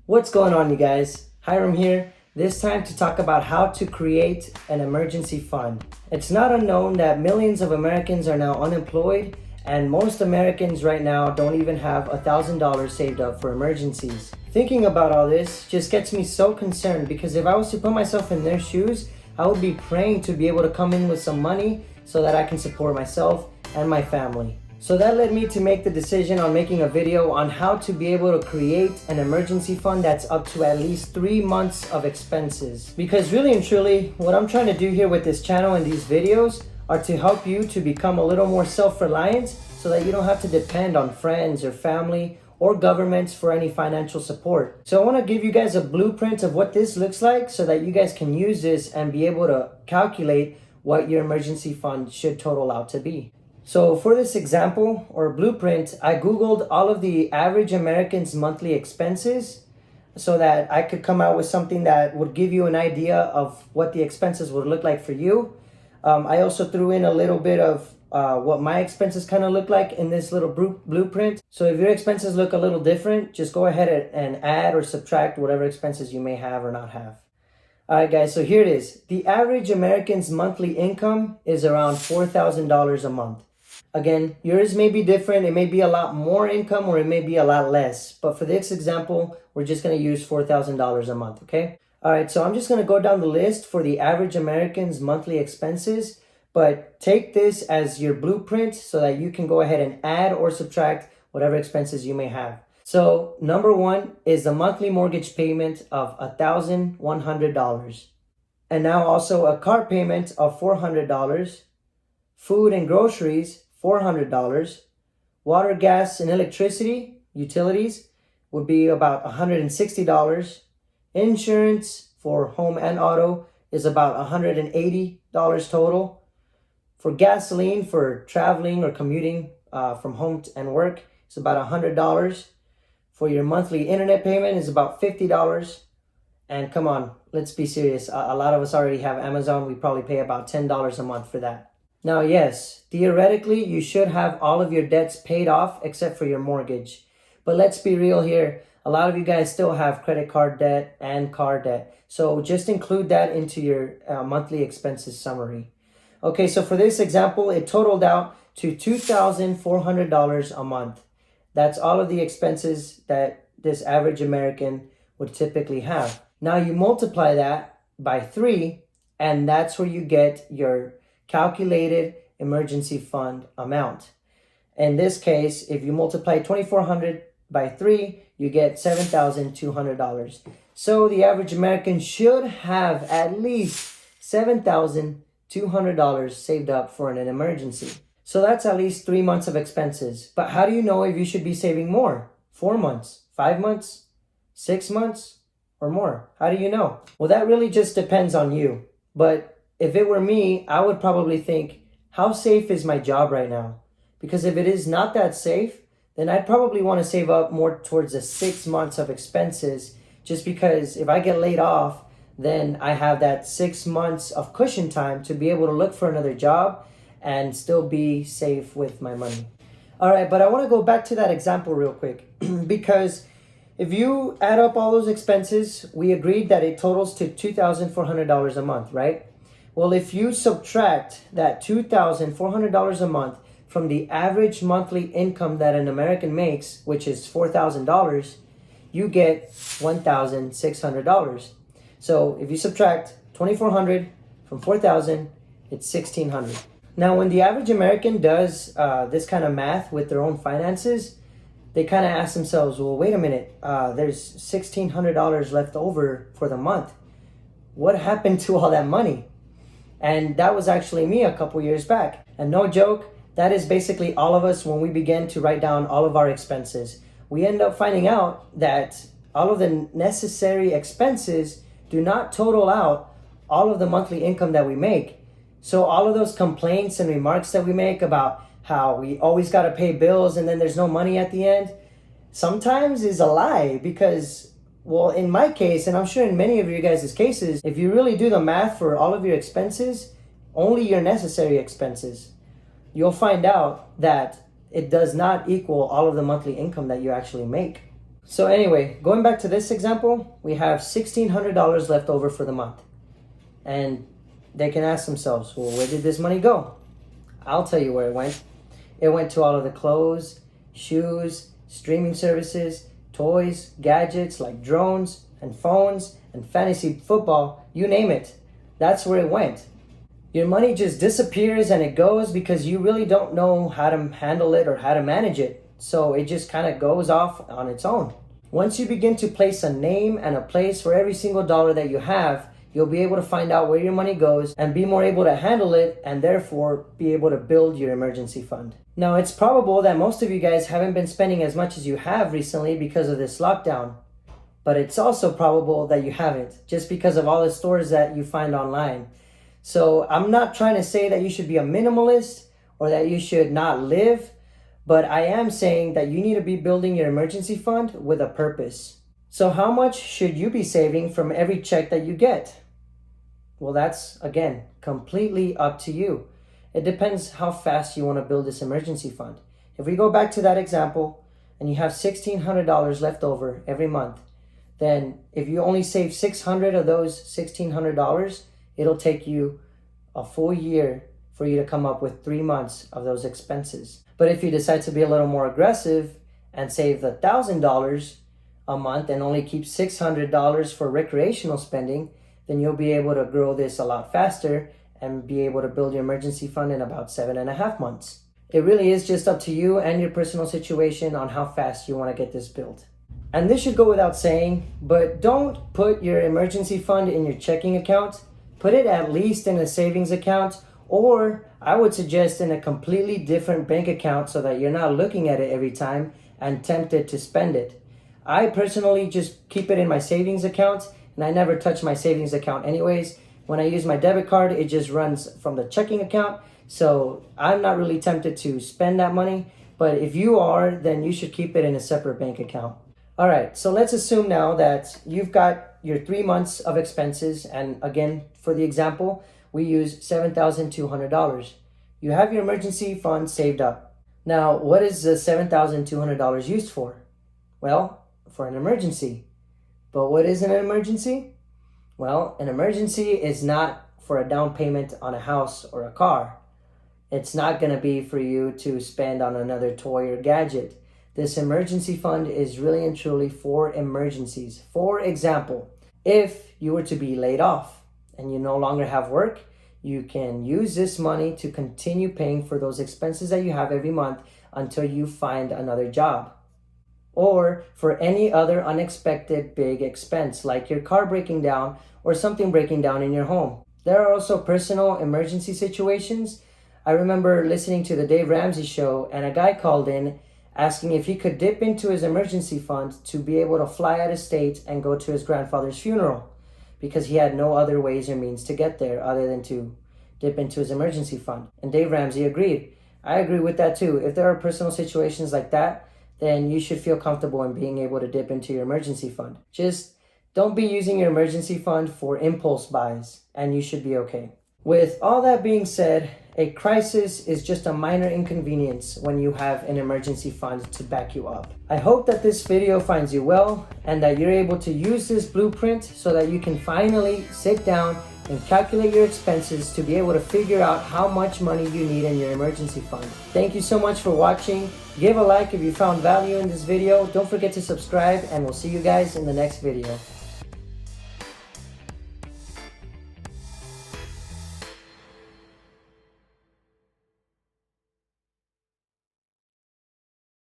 What's going on, you guys? Hiram here. This time to talk about how to create an emergency fund. It's not unknown that millions of Americans are now unemployed, and most Americans right now don't even have $1,000 saved up for emergencies. Thinking about all this just gets me so concerned because if I was to put myself in their shoes, I would be praying to be able to come in with some money so that I can support myself and my family. So that led me to make the decision on making a video on how to be able to create an emergency fund that's up to at least 3 months of expenses. Because really and truly, what I'm trying to do here with this channel and these videos are to help you to become a little more self-reliant so that you don't have to depend on friends or family or governments for any financial support. So I want to give you guys a blueprint of what this looks like so that you guys can use this and be able to calculate what your emergency fund should total out to be. So for this example or blueprint, I Googled all of the average Americans' monthly expenses so that I could come out with something that would give you an idea of what the expenses would look like for you. I also threw in a little bit of what my expenses kind of look like in this little blueprint. So if your expenses look a little different, just go ahead and add or subtract whatever expenses you may have or not have. All right, guys, so here it is. The average American's monthly income is around $4,000 a month. Again, yours may be different. It may be a lot more income or it may be a lot less. But for this example, we're just going to use $4,000 a month, okay? All right, so I'm just going to go down the list for the average American's monthly expenses. But take this as your blueprint so that you can go ahead and add or subtract whatever expenses you may have. So number one is the monthly mortgage payment of $1,100. And now also a car payment of $400. Food and groceries, $400. Water, gas, and electricity, utilities, would be about $160. Insurance for home and auto is about $180 total. For gasoline for traveling or commuting from home and work, it's about $100. For your monthly internet payment is about $50. And come on, let's be serious. A lot of us already have Amazon. We probably pay about $10 a month for that. Now, yes, theoretically, you should have all of your debts paid off except for your mortgage. But let's be real here. A lot of you guys still have credit card debt and car debt. So just include that into your monthly expenses summary. Okay, so for this example, it totaled out to $2,400 a month. That's all of the expenses that this average American would typically have. Now you multiply that by 3, and that's where you get your calculated emergency fund amount. In this case, if you multiply 2,400 by 3, you get $7,200. So the average American should have at least $7,200 saved up for an emergency. So that's at least 3 months of expenses. But how do you know if you should be saving more? 4 months, 5 months, 6 months, or more? How do you know? Well, that really just depends on you. But if it were me, I would probably think, how safe is my job right now? Because if it is not that safe, then I'd probably want to save up more towards the 6 months of expenses, just because if I get laid off, then I have that 6 months of cushion time to be able to look for another job and still be safe with my money. All right, but I want to go back to that example real quick because if you add up all those expenses, we agreed that it totals to $2,400 a month, right? Well, if you subtract that $2,400 a month from the average monthly income that an American makes, which is $4,000, you get $1,600. So if you subtract 2,400 from 4,000, it's 1,600. Now, when the average American does this kind of math with their own finances, they kind of ask themselves, well, wait a minute, there's $1,600 left over for the month. What happened to all that money? And that was actually me a couple years back. And no joke, that is basically all of us when we began to write down all of our expenses. We end up finding out that all of the necessary expenses do not total out all of the monthly income that we make. So all of those complaints and remarks that we make about how we always got to pay bills and then there's no money at the end, sometimes is a lie because, well, in my case, and I'm sure in many of you guys' cases, if you really do the math for all of your expenses, only your necessary expenses, you'll find out that it does not equal all of the monthly income that you actually make. So anyway, going back to this example, we have $1,600 left over for the month. And they can ask themselves, well, where did this money go? I'll tell you where it went. It went to all of the clothes, shoes, streaming services, toys, gadgets like drones and phones and fantasy football, you name it. That's where it went. Your money just disappears and it goes because you really don't know how to handle it or how to manage it. So it just kind of goes off on its own. Once you begin to place a name and a place for every single dollar that you have, you'll be able to find out where your money goes and be more able to handle it and therefore be able to build your emergency fund. Now, it's probable that most of you guys haven't been spending as much as you have recently because of this lockdown. But it's also probable that you haven't, just because of all the stores that you find online. So I'm not trying to say that you should be a minimalist or that you should not live, but I am saying that you need to be building your emergency fund with a purpose. So how much should you be saving from every check that you get? Well, that's, again, completely up to you. It depends how fast you want to build this emergency fund. If we go back to that example and you have $1,600 left over every month, then if you only save $600 of those $1,600, it'll take you a full year for you to come up with 3 months of those expenses. But if you decide to be a little more aggressive and save the $1,000 a month and only keep $600 for recreational spending, then you'll be able to grow this a lot faster and be able to build your emergency fund in about 7.5 months. It really is just up to you and your personal situation on how fast you want to get this built. And this should go without saying, but don't put your emergency fund in your checking account. Put it at least in a savings account, or I would suggest in a completely different bank account so that you're not looking at it every time and tempted to spend it. I personally just keep it in my savings account, and I never touch my savings account anyways. When I use my debit card, it just runs from the checking account, so I'm not really tempted to spend that money. But if you are, then you should keep it in a separate bank account. All right, so let's assume now that you've got your 3 months of expenses, and again, for the example, we use $7,200. You have your emergency fund saved up. Now, what is the $7,200 used for? Well, for an emergency. But what is an emergency? Well, an emergency is not for a down payment on a house or a car. It's not going to be for you to spend on another toy or gadget. This emergency fund is really and truly for emergencies. For example, if you were to be laid off and you no longer have work, you can use this money to continue paying for those expenses that you have every month until you find another job. Or for any other unexpected big expense, like your car breaking down or something breaking down in your home. There are also personal emergency situations. I remember listening to the Dave Ramsey show, and a guy called in asking if he could dip into his emergency fund to be able to fly out of state and go to his grandfather's funeral, because he had no other ways or means to get there other than to dip into his emergency fund. And Dave Ramsey agreed. I agree with that too. If there are personal situations like that, then you should feel comfortable in being able to dip into your emergency fund. Just don't be using your emergency fund for impulse buys, and you should be okay. With all that being said, a crisis is just a minor inconvenience when you have an emergency fund to back you up. I hope that this video finds you well and that you're able to use this blueprint so that you can finally sit down and calculate your expenses to be able to figure out how much money you need in your emergency fund. Thank you so much for watching. Give a like if you found value in this video. Don't forget to subscribe, and we'll see you guys in the next video.